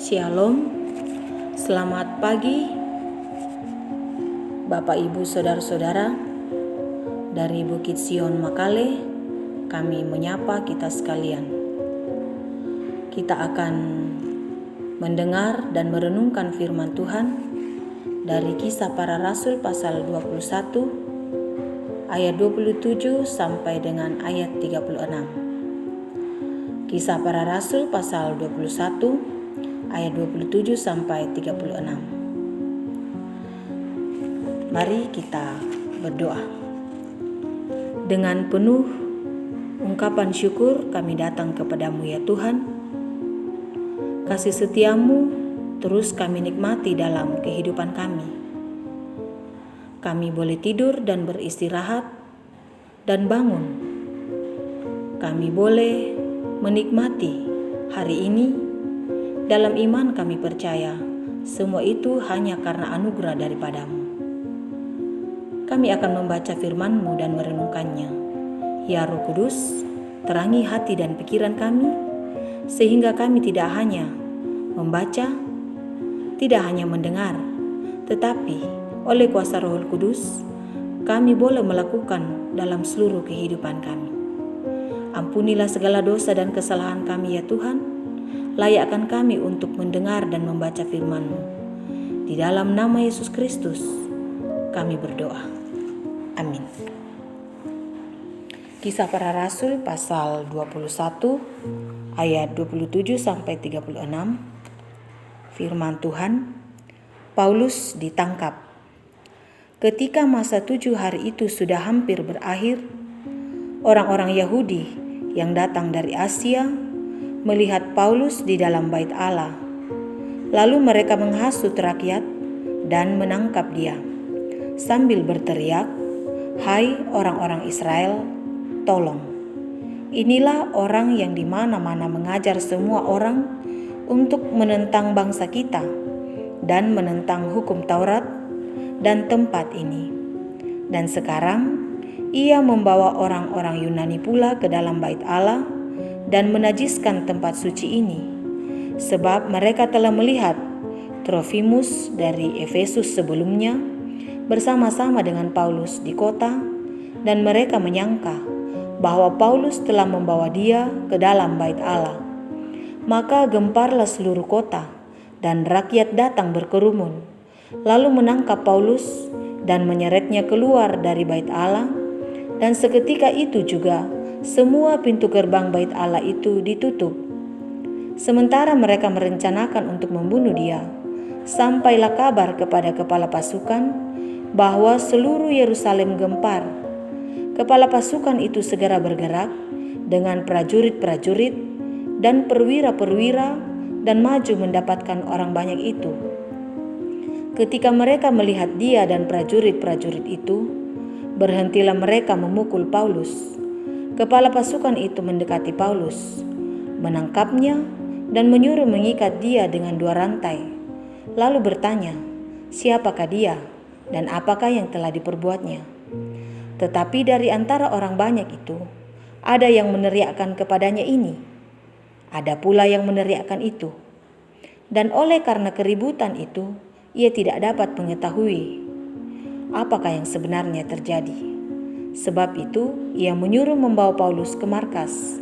Shalom, selamat pagi Bapak Ibu Saudara-saudara dari Bukit Sion Makale. Kami menyapa kita sekalian. Kita akan mendengar dan merenungkan firman Tuhan dari Kisah Para Rasul pasal 21 ayat 27 sampai dengan ayat 36. Kisah Para Rasul pasal 21 ayat 27 sampai 36. Mari kita berdoa. Dengan penuh ungkapan syukur kami datang kepadamu ya Tuhan. Kasih setiamu terus kami nikmati dalam kehidupan kami. Kami boleh tidur dan beristirahat dan bangun. Kami boleh menikmati hari ini. Dalam iman kami percaya, semua itu hanya karena anugerah daripadamu. Kami akan membaca firman-Mu dan merenungkannya. Ya Roh Kudus, terangi hati dan pikiran kami, sehingga kami tidak hanya membaca, tidak hanya mendengar, tetapi oleh kuasa Roh Kudus, kami boleh melakukan dalam seluruh kehidupan kami. Ampunilah segala dosa dan kesalahan kami ya Tuhan. Layakkan kami untuk mendengar dan membaca firman-Mu. Di dalam nama Yesus Kristus, kami berdoa. Amin. Kisah Para Rasul pasal 21 ayat 27 sampai 36. Firman Tuhan, Paulus ditangkap. Ketika masa 7 hari itu sudah hampir berakhir, orang-orang Yahudi yang datang dari Asia melihat Paulus di dalam bait Allah. Lalu mereka menghasut rakyat dan menangkap dia, sambil berteriak, "Hai orang-orang Israel, tolong! Inilah orang yang di mana-mana mengajar semua orang untuk menentang bangsa kita dan menentang hukum Taurat dan tempat ini. Dan sekarang ia membawa orang-orang Yunani pula ke dalam bait Allah dan menajiskan tempat suci ini, sebab mereka telah melihat Trofimus dari Efesus sebelumnya bersama-sama dengan Paulus di kota, dan mereka menyangka bahwa Paulus telah membawa dia ke dalam bait Allah. Maka gemparlah seluruh kota, dan rakyat datang berkerumun, lalu menangkap Paulus dan menyeretnya keluar dari bait Allah, dan seketika itu juga semua pintu gerbang bait Allah itu ditutup. Sementara mereka merencanakan untuk membunuh dia, sampailah kabar kepada kepala pasukan bahwa seluruh Yerusalem gempar. Kepala pasukan itu segera bergerak dengan prajurit-prajurit dan perwira-perwira dan maju mendapatkan orang banyak itu. Ketika mereka melihat dia dan prajurit-prajurit itu, berhentilah mereka memukul Paulus. Kepala pasukan itu mendekati Paulus, menangkapnya dan menyuruh mengikat dia dengan 2 rantai. Lalu bertanya, siapakah dia dan apakah yang telah diperbuatnya? Tetapi dari antara orang banyak itu, ada yang meneriakkan kepadanya ini, ada pula yang meneriakkan itu. Dan oleh karena keributan itu, ia tidak dapat mengetahui apakah yang sebenarnya terjadi. Sebab itu, ia menyuruh membawa Paulus ke markas.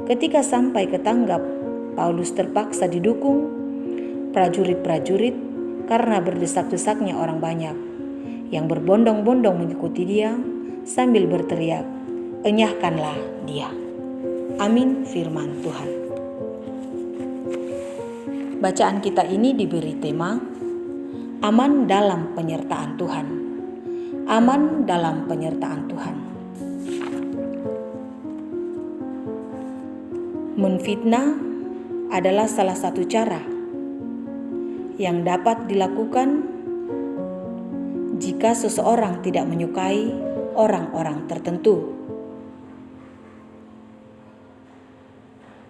Ketika sampai ke tanggap, Paulus terpaksa didukung prajurit-prajurit karena berdesak-desaknya orang banyak yang berbondong-bondong mengikuti dia sambil berteriak, "Enyahkanlah dia." Amin firman Tuhan. Bacaan kita ini diberi tema aman dalam penyertaan Tuhan. Aman dalam penyertaan Tuhan. Menfitnah adalah salah satu cara yang dapat dilakukan jika seseorang tidak menyukai orang-orang tertentu,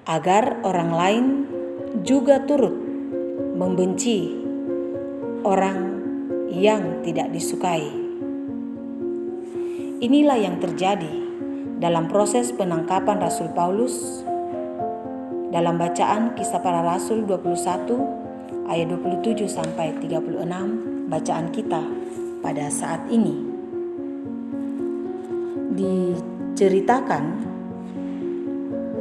agar orang lain juga turut membenci orang yang tidak disukai. Inilah yang terjadi dalam proses penangkapan Rasul Paulus dalam bacaan Kisah Para Rasul 21 ayat 27 sampai 36 bacaan kita pada saat ini. Diceritakan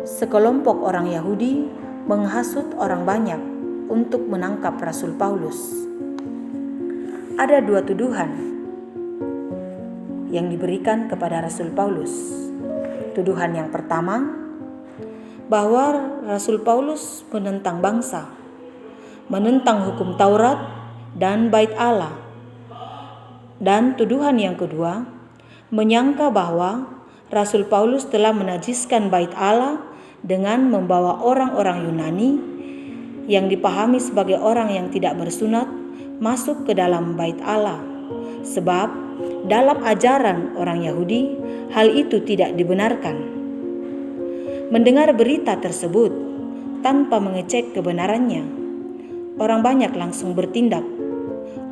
sekelompok orang Yahudi menghasut orang banyak untuk menangkap Rasul Paulus. Ada dua tuduhan yang diberikan kepada Rasul Paulus. Tuduhan yang pertama, bahwa Rasul Paulus menentang bangsa, menentang hukum Taurat dan Bait Allah. Dan tuduhan yang kedua, menyangka bahwa Rasul Paulus telah menajiskan Bait Allah dengan membawa orang-orang Yunani yang dipahami sebagai orang yang tidak bersunat masuk ke dalam Bait Allah. Sebab dalam ajaran orang Yahudi, hal itu tidak dibenarkan. Mendengar berita tersebut tanpa mengecek kebenarannya, orang banyak langsung bertindak.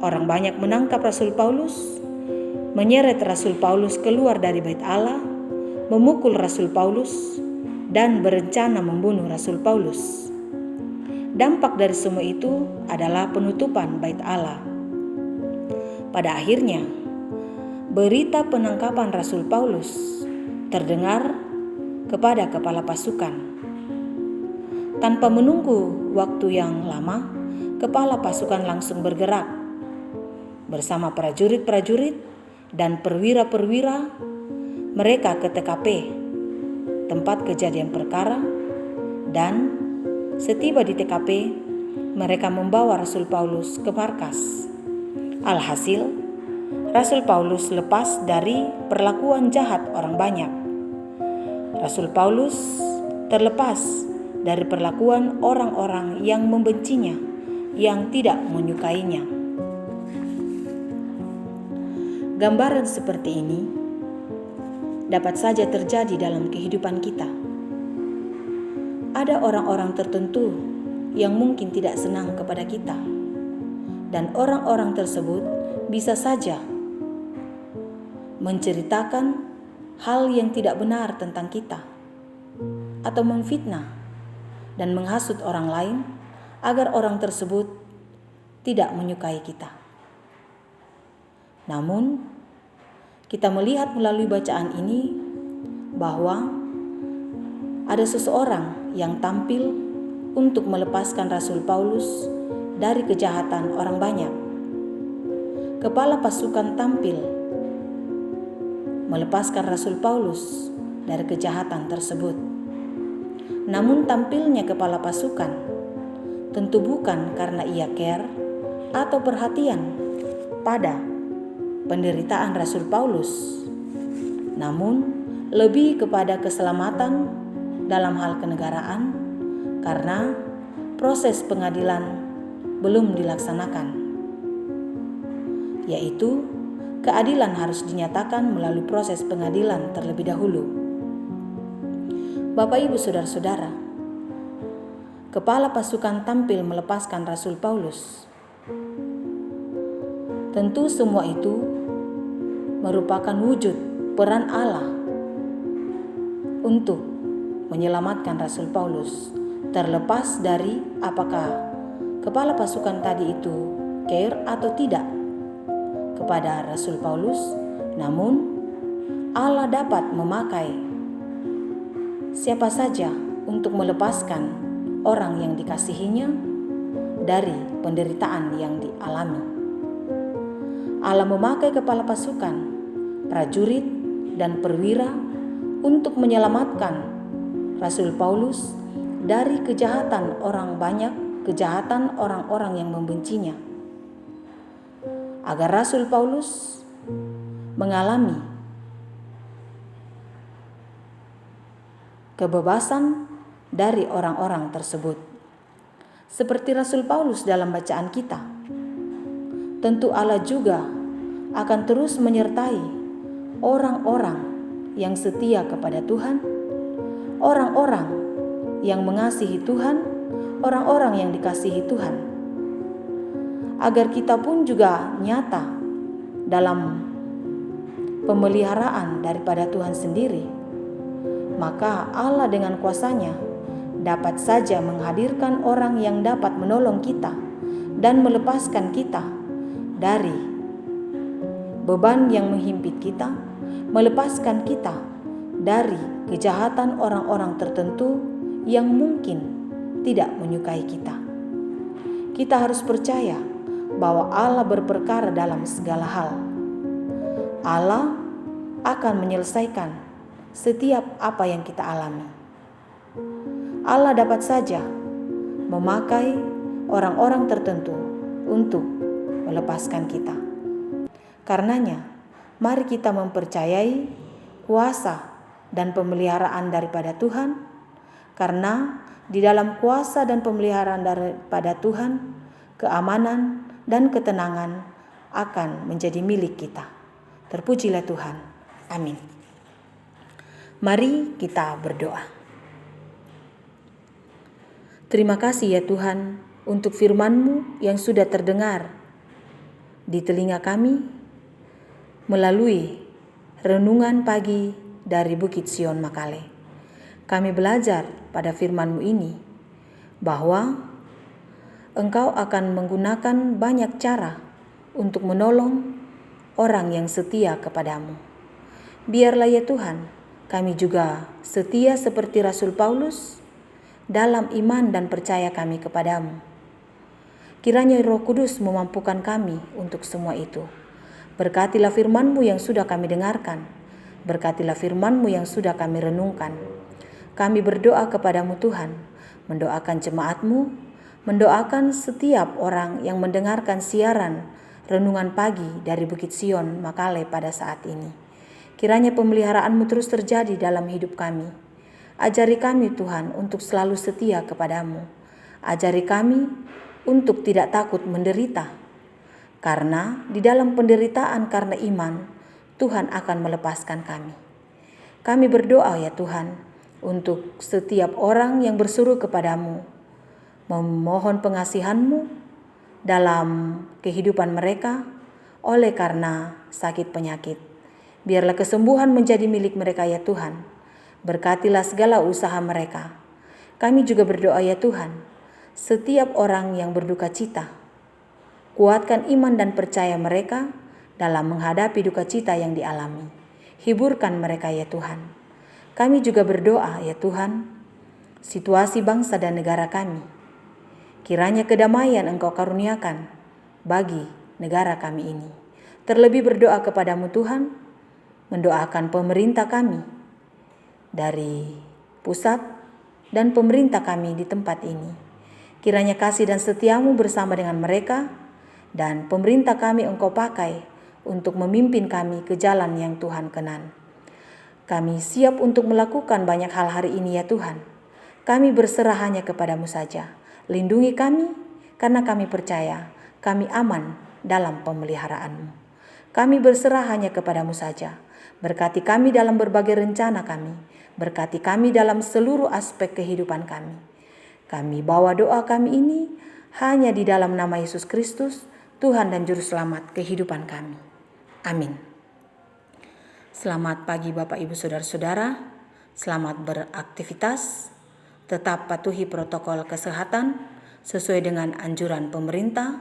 Orang banyak menangkap Rasul Paulus, menyeret Rasul Paulus keluar dari Bait Allah, memukul Rasul Paulus, dan berencana membunuh Rasul Paulus. Dampak dari semua itu adalah penutupan Bait Allah. Pada akhirnya, berita penangkapan Rasul Paulus terdengar kepada kepala pasukan. Tanpa menunggu waktu yang lama, kepala pasukan langsung bergerak bersama prajurit-prajurit dan perwira-perwira. Mereka ke TKP, tempat kejadian perkara, dan setiba di TKP, mereka membawa Rasul Paulus ke markas. Alhasil, Rasul Paulus lepas dari perlakuan jahat orang banyak. Rasul Paulus terlepas dari perlakuan orang-orang yang membencinya, yang tidak menyukainya. Gambaran seperti ini dapat saja terjadi dalam kehidupan kita. Ada orang-orang tertentu yang mungkin tidak senang kepada kita, dan orang-orang tersebut bisa saja menceritakan hal yang tidak benar tentang kita, atau memfitnah dan menghasut orang lain agar orang tersebut tidak menyukai kita. Namun, kita melihat melalui bacaan ini bahwa ada seseorang yang tampil untuk melepaskan Rasul Paulus dari kejahatan orang banyak. Kepala pasukan tampil melepaskan Rasul Paulus dari kejahatan tersebut. Namun tampilnya kepala pasukan tentu bukan karena ia care atau perhatian pada penderitaan Rasul Paulus, namun lebih kepada keselamatan dalam hal kenegaraan, karena proses pengadilan belum dilaksanakan, yaitu keadilan harus dinyatakan melalui proses pengadilan terlebih dahulu. Bapak, Ibu, Saudara-saudara, kepala pasukan tampil melepaskan Rasul Paulus. Tentu semua itu merupakan wujud peran Allah untuk menyelamatkan Rasul Paulus, terlepas dari apakah kepala pasukan tadi itu care atau tidak kepada Rasul Paulus. Namun Allah dapat memakai siapa saja untuk melepaskan orang yang dikasihinya dari penderitaan yang dialami. Allah memakai kepala pasukan, prajurit, dan perwira untuk menyelamatkan Rasul Paulus dari kejahatan orang banyak, kejahatan orang-orang yang membencinya, agar Rasul Paulus mengalami kebebasan dari orang-orang tersebut. Seperti Rasul Paulus dalam bacaan kita, tentu Allah juga akan terus menyertai orang-orang yang setia kepada Tuhan, orang-orang yang mengasihi Tuhan, orang-orang yang dikasihi Tuhan, agar kita pun juga nyata dalam pemeliharaan daripada Tuhan sendiri. Maka Allah dengan kuasanya dapat saja menghadirkan orang yang dapat menolong kita dan melepaskan kita dari beban yang menghimpit kita, melepaskan kita dari kejahatan orang-orang tertentu yang mungkin tidak menyukai kita. Kita harus percaya bahwa Allah berperkara dalam segala hal. Allah akan menyelesaikan setiap apa yang kita alami. Allah dapat saja memakai orang-orang tertentu untuk melepaskan kita. Karenanya, mari kita mempercayai kuasa dan pemeliharaan daripada Tuhan, karena di dalam kuasa dan pemeliharaan daripada Tuhan, keamanan dan ketenangan akan menjadi milik kita. Terpujilah Tuhan. Amin. Mari kita berdoa. Terima kasih ya Tuhan untuk firman-Mu yang sudah terdengar di telinga kami melalui renungan pagi dari Bukit Sion Makale. Kami belajar pada firman-Mu ini bahwa Engkau akan menggunakan banyak cara untuk menolong orang yang setia kepadamu. Biarlah ya Tuhan, kami juga setia seperti Rasul Paulus dalam iman dan percaya kami kepadamu. Kiranya Roh Kudus memampukan kami untuk semua itu. Berkatilah firman-Mu yang sudah kami dengarkan. Berkatilah firman-Mu yang sudah kami renungkan. Kami berdoa kepadamu Tuhan, mendoakan jemaat-Mu, mendoakan setiap orang yang mendengarkan siaran renungan pagi dari Bukit Sion Makale pada saat ini. Kiranya pemeliharaan-Mu terus terjadi dalam hidup kami. Ajari kami Tuhan untuk selalu setia kepadamu. Ajari kami untuk tidak takut menderita. Karena di dalam penderitaan karena iman, Tuhan akan melepaskan kami. Kami berdoa ya Tuhan untuk setiap orang yang berseru kepadamu, memohon pengasihan-Mu dalam kehidupan mereka oleh karena sakit penyakit. Biarlah kesembuhan menjadi milik mereka ya Tuhan. Berkatilah segala usaha mereka. Kami juga berdoa ya Tuhan, setiap orang yang berduka cita, kuatkan iman dan percaya mereka dalam menghadapi duka cita yang dialami. Hiburkan mereka ya Tuhan. Kami juga berdoa ya Tuhan, situasi bangsa dan negara kami. Kiranya kedamaian Engkau karuniakan bagi negara kami ini. Terlebih berdoa kepadamu Tuhan, mendoakan pemerintah kami dari pusat dan pemerintah kami di tempat ini. Kiranya kasih dan setia-Mu bersama dengan mereka dan pemerintah kami Engkau pakai untuk memimpin kami ke jalan yang Tuhan kenan. Kami siap untuk melakukan banyak hal hari ini ya Tuhan. Kami berserah hanya kepadamu saja. Lindungi kami karena kami percaya kami aman dalam pemeliharaan-Mu. Kami berserah hanya kepadamu saja. Berkati kami dalam berbagai rencana kami. Berkati kami dalam seluruh aspek kehidupan kami. Kami bawa doa kami ini hanya di dalam nama Yesus Kristus, Tuhan dan Juru Selamat kehidupan kami. Amin. Selamat pagi Bapak Ibu Saudara-saudara. Selamat beraktivitas. Tetap patuhi protokol kesehatan sesuai dengan anjuran pemerintah.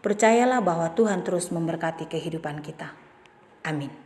Percayalah bahwa Tuhan terus memberkati kehidupan kita. Amin.